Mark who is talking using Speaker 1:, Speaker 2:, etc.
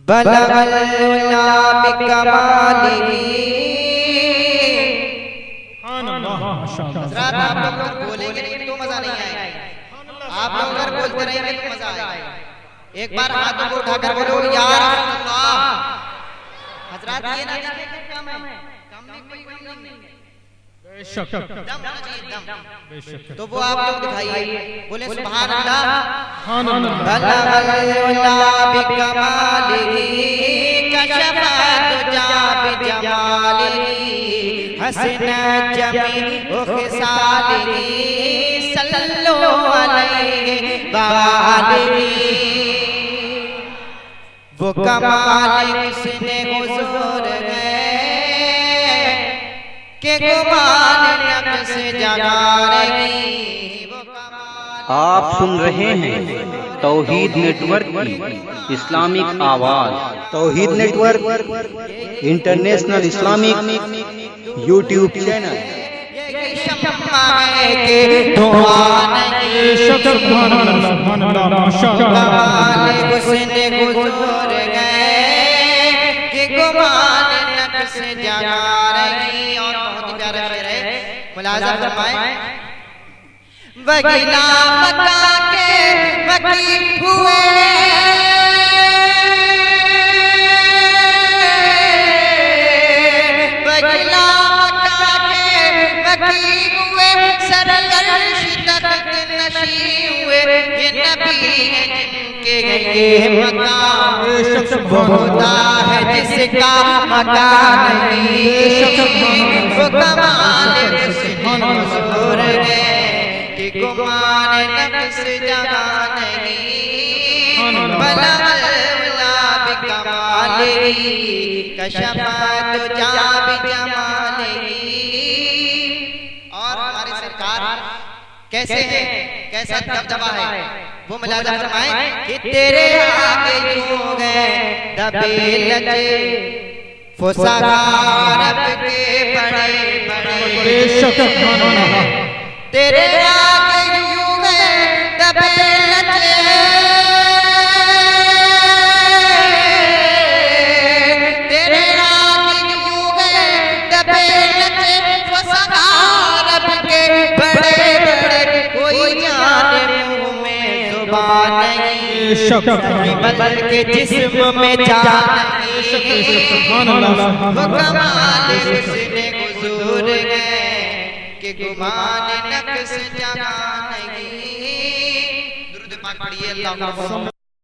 Speaker 1: बलगल उला बिकमालिही। हज़रात आप लोग अगर बोलेंगे नहीं तो मजा नहीं आएगा, आप लोग अगर बोलते रहेंगे तो मजा आएगा। एक बार हाथों को उठाकर बोलो या रसूल अल्लाह। हज़रात ये ना कम है, कम नहीं, कोई कम नहीं, बेशक दम होना चाहिए, दम। तो वो आप लोग दिखाइए, बोले सुभान अल्लाह। बलगल उला बिकमालिही कशफा तुजा बिजमालिही हसन जमीउ खिसालिही सल्लल्लाहु अलैहि वालिही। वो कमाल किसने हुजूर है के गुमान नफ्स जगारेगी।
Speaker 2: आप सुन रहे हैं तौहीद नेटवर्क की इस्लामिक आवाज। Tauheed network international Islamic YouTube channel.
Speaker 1: मुलाज़ा फरमाएं, वगीला मक्का के वकी हुए वगीला मक्का के वकी हुए सरगर्श तख्त नशी हुए। ये नबी है जिनके मकाम वो होता है जिसका मकान नहीं। वो कमाल हुजूर है कि गुमान नफ्स जगा नहीं। बलगल उला बिकमालिही कशफा तुजा बिजमालिही। और हमारी सरकार कैसे है, कैसा दबदबा है, वो मुलाज़ा फरमाएं कि तेरे आगे यूं गए दबे लगे फुसगार के बड़े बड़े। तेरे आगे यूं गए दबे लगे तेरे आगे यूं गए दबे लगे फुसगार के बड़े बड़े। कोई जाने मुंह में जुबान नहीं बदल के जिस्म में जान नहीं। वो कमाल हुस्न हुजूर है कि गुमान नफ्स जगा नहीं। दुरूद पाक पढ़िए अल्लाह।